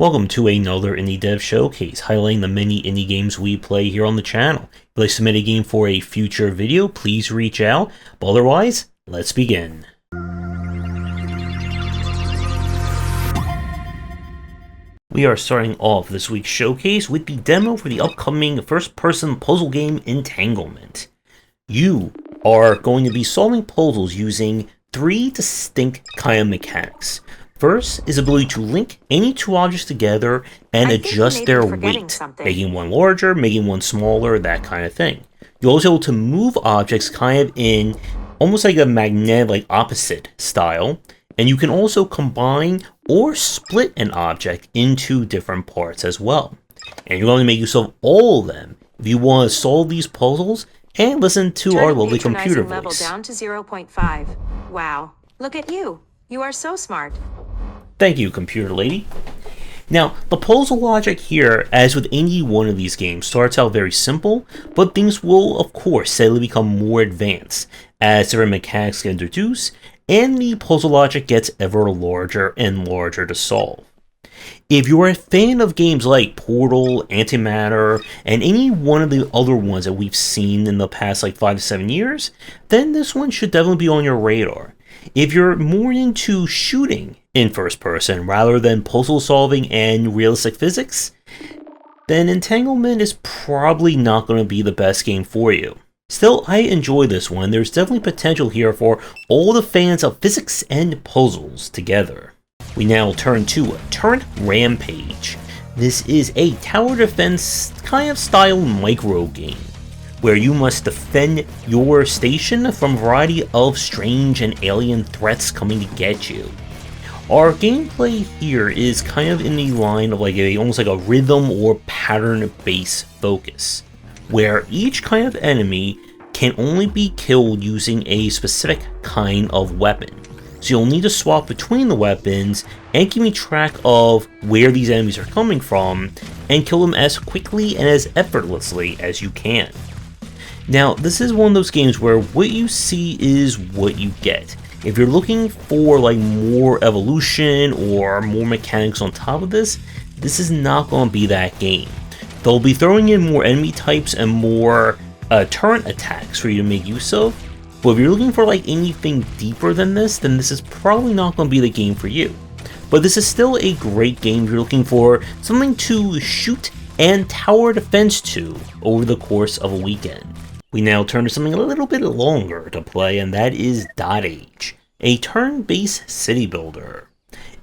Welcome to another Indie Dev Showcase, highlighting the many indie games we play here on the channel. If you'd like to submit a game for a future video, please reach out. But otherwise, let's begin. We are starting off this week's showcase with the demo for the upcoming first-person puzzle game Entanglement. You are going to be solving puzzles using three distinct kind of mechanics. First is the ability to link any two objects together and adjust their weight, making one larger, making one smaller, that kind of thing. You're also able to move objects kind of in almost like a magnetic, opposite style, and you can also combine or split an object into different parts as well. And you're going to make use of all of them if you want to solve these puzzles and listen to our lovely computer voice. Level down to 0.5. Wow, look at you. You are so smart. Thank you, computer lady. Now, the puzzle logic here, as with any one of these games, starts out very simple, but things will, of course, steadily become more advanced as different mechanics get introduced, and the puzzle logic gets ever larger and larger to solve. If you're a fan of games like Portal, Antimatter, and any one of the other ones that we've seen in the past 5 to 7 years, then this one should definitely be on your radar. If you're more into shooting in first person rather than puzzle solving and realistic physics, then Entanglement is probably not going to be the best game for you. Still, I enjoy this one. There's definitely potential here for all the fans of physics and puzzles together. We now turn to Rampage. This is a tower defense kind of style micro game, where you must defend your station from a variety of strange and alien threats coming to get you. Our gameplay here is kind of in the line of almost like a rhythm or pattern-based focus, where each kind of enemy can only be killed using a specific kind of weapon. So you'll need to swap between the weapons and keep track of where these enemies are coming from and kill them as quickly and as effortlessly as you can. Now, this is one of those games where what you see is what you get. If you're looking for more evolution or more mechanics on top of this is not going to be that game. They'll be throwing in more enemy types and more turret attacks for you to make use of, but if you're looking for anything deeper than this, then this is probably not going to be the game for you. But this is still a great game if you're looking for something to shoot and tower defense to over the course of a weekend. We now turn to something a little bit longer to play, and that is Dotage, a turn-based city builder.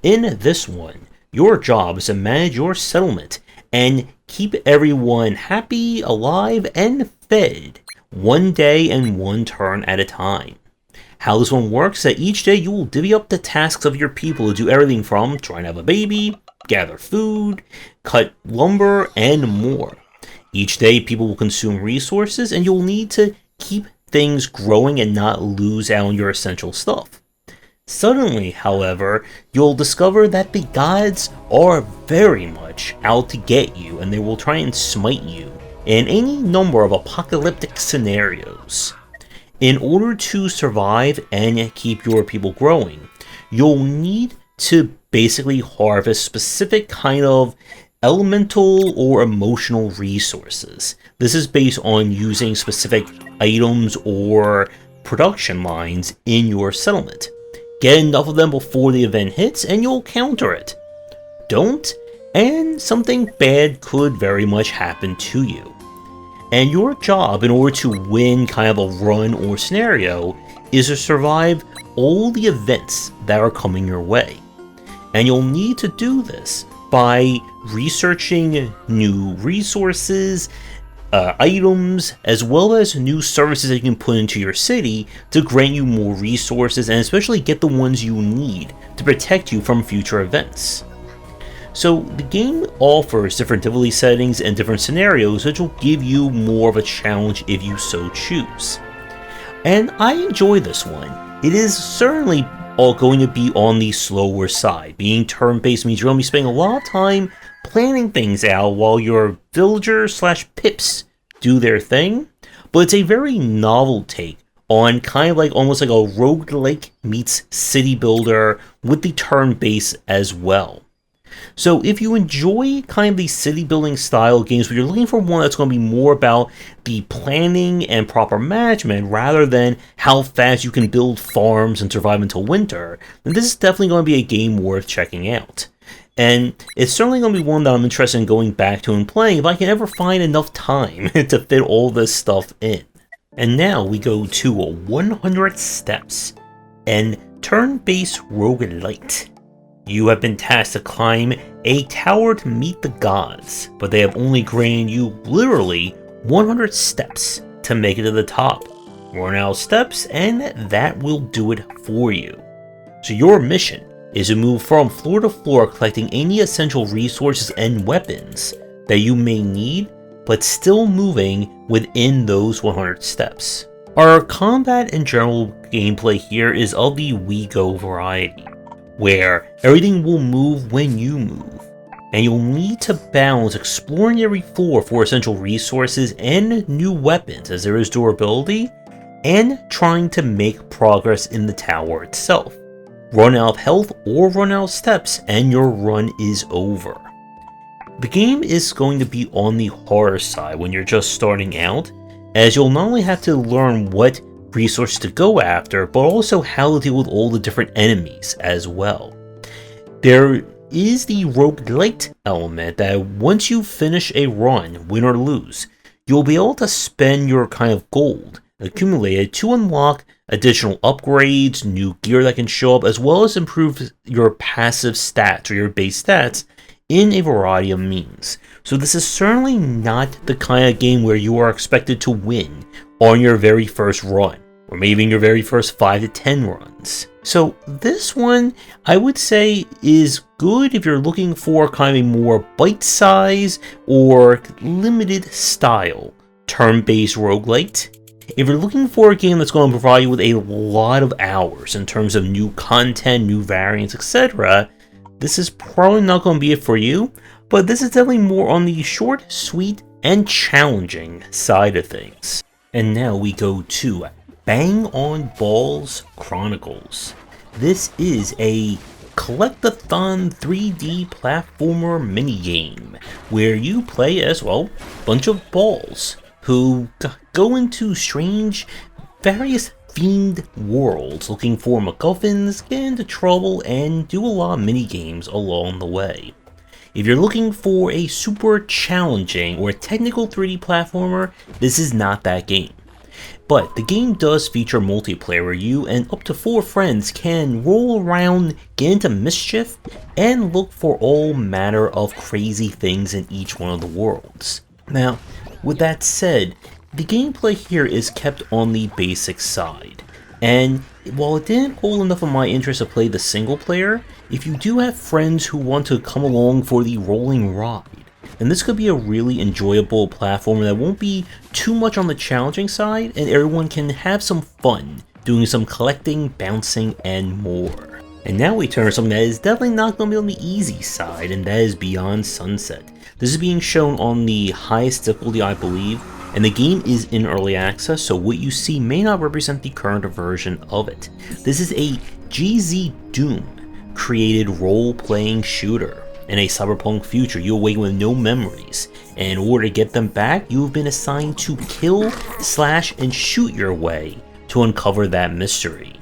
In this one, your job is to manage your settlement and keep everyone happy, alive, and fed, one day and one turn at a time. How this one works is that each day you will divvy up the tasks of your people to do everything from trying to have a baby, gather food, cut lumber, and more. Each day, people will consume resources, and you'll need to keep things growing and not lose out on your essential stuff. Suddenly, however, you'll discover that the gods are very much out to get you, and they will try and smite you in any number of apocalyptic scenarios. In order to survive and keep your people growing, you'll need to basically harvest specific kind of elemental or emotional resources. This is based on using specific items or production lines in your settlement. Get enough of them before the event hits and you'll counter it. Don't, and something bad could very much happen to you. And your job in order to win kind of a run or scenario is to survive all the events that are coming your way. And you'll need to do this by researching new resources, items, as well as new services that you can put into your city to grant you more resources and especially get the ones you need to protect you from future events. So the game offers different difficulty settings and different scenarios which will give you more of a challenge if you so choose. And I enjoy this one. It is certainly going to be on the slower side. Being turn-based means you're going to be spending a lot of time planning things out while your villagers/pips do their thing, but it's a very novel take on kind of almost like a roguelike meets city builder with the turn-based as well. So if you enjoy kind of these city building style games, but you're looking for one that's going to be more about the planning and proper management rather than how fast you can build farms and survive until winter, then this is definitely going to be a game worth checking out. And it's certainly going to be one that I'm interested in going back to and playing if I can ever find enough time to fit all this stuff in. And now we go to 100 Steps, and turn-based roguelite. You have been tasked to climb a tower to meet the gods, but they have only granted you literally 100 steps to make it to the top. Run out of steps and that will do it for you. So your mission is to move from floor to floor collecting any essential resources and weapons that you may need, but still moving within those 100 steps. Our combat and general gameplay here is of the We Go variety, where everything will move when you move, and you'll need to balance exploring every floor for essential resources and new weapons as there is durability, and trying to make progress in the tower itself. Run out of health or run out of steps and your run is over. The game is going to be on the harder side when you're just starting out, as you'll not only have to learn what resources to go after, but also how to deal with all the different enemies as well. There is the roguelite element that once you finish a run, win or lose, you'll be able to spend your kind of gold accumulated to unlock additional upgrades, new gear that can show up, as well as improve your passive stats or your base stats in a variety of means. So this is certainly not the kind of game where you are expected to win on your very first run, or maybe in your very first 5 to 10 runs. So this one, I would say, is good if you're looking for kind of a more bite-sized or limited style turn-based roguelite. If you're looking for a game that's going to provide you with a lot of hours in terms of new content, new variants, etc., this is probably not going to be it for you, but this is definitely more on the short, sweet, and challenging side of things. And now we go to Bang on Balls Chronicles. This is a collect-a-thon 3D platformer minigame where you play as, well, a bunch of balls who go into strange, various themed worlds looking for MacGuffins, get into trouble, and do a lot of minigames along the way. If you're looking for a super challenging or technical 3D platformer, this is not that game. But the game does feature multiplayer where you and up to 4 friends can roll around, get into mischief, and look for all manner of crazy things in each one of the worlds. Now, with that said, the gameplay here is kept on the basic side, and while it didn't hold enough of my interest to play the single player, if you do have friends who want to come along for the rolling ride, then this could be a really enjoyable platformer that won't be too much on the challenging side, and everyone can have some fun doing some collecting, bouncing, and more. And now we turn to something that is definitely not going to be on the easy side, and that is Beyond Sunset. This is being shown on the highest difficulty, I believe, and the game is in early access, so what you see may not represent the current version of it. This is a GZ Doom created role-playing shooter. In a cyberpunk future, you awaken with no memories, and in order to get them back, you have been assigned to kill, slash, and shoot your way to uncover that mystery.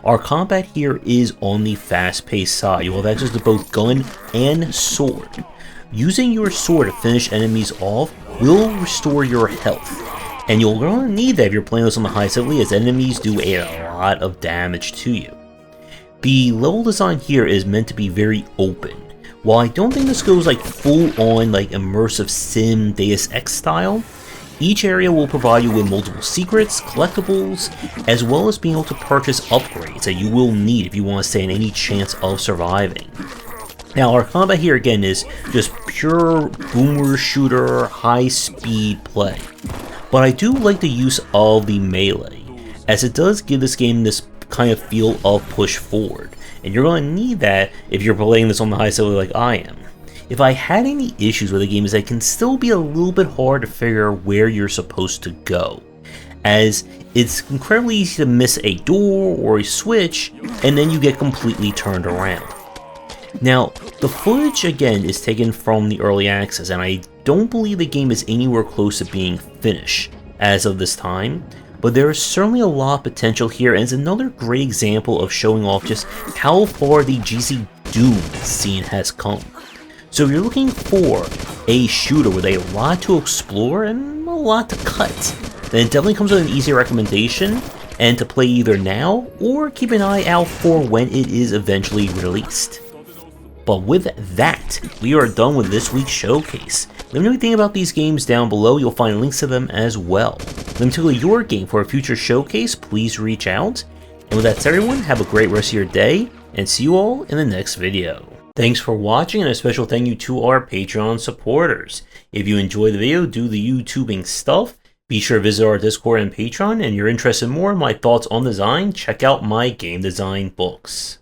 Our combat here is on the fast-paced side. You will have access to both gun and sword. Using your sword to finish enemies off will restore your health, and you'll going to need that if you're playing this on the highest difficulty, as enemies do a lot of damage to you. The level design here is meant to be very open. While I don't think this goes like full on like immersive sim Deus Ex style, each area will provide you with multiple secrets, collectibles, as well as being able to purchase upgrades that you will need if you want to stand any chance of surviving. Now, our combat here again is just pure boomer shooter, high speed play. But I do like the use of the melee, as it does give this game this kind of feel of push forward. And you're going to need that if you're playing this on the highest level like I am. If I had any issues with the game is that it can still be a little bit hard to figure where you're supposed to go, as it's incredibly easy to miss a door or a switch, and then you get completely turned around. Now, The footage, again, is taken from the early access, and I don't believe the game is anywhere close to being finished as of this time, but there is certainly a lot of potential here, and it's another great example of showing off just how far the GC Doom scene has come. So if you're looking for a shooter with a lot to explore and a lot to cut, then it definitely comes with an easy recommendation, and to play either now or keep an eye out for when it is eventually released. But with that, we are done with this week's showcase. Let me know what you think about these games down below. You'll find links to them as well. Let me tell you your game for a future showcase. Please reach out. And with that said, everyone, have a great rest of your day, and see you all in the next video. Thanks for watching, and a special thank you to our Patreon supporters. If you enjoyed the video, do the YouTubing stuff, be sure to visit our Discord and Patreon, and if you're interested in more in my thoughts on design, check out my game design books.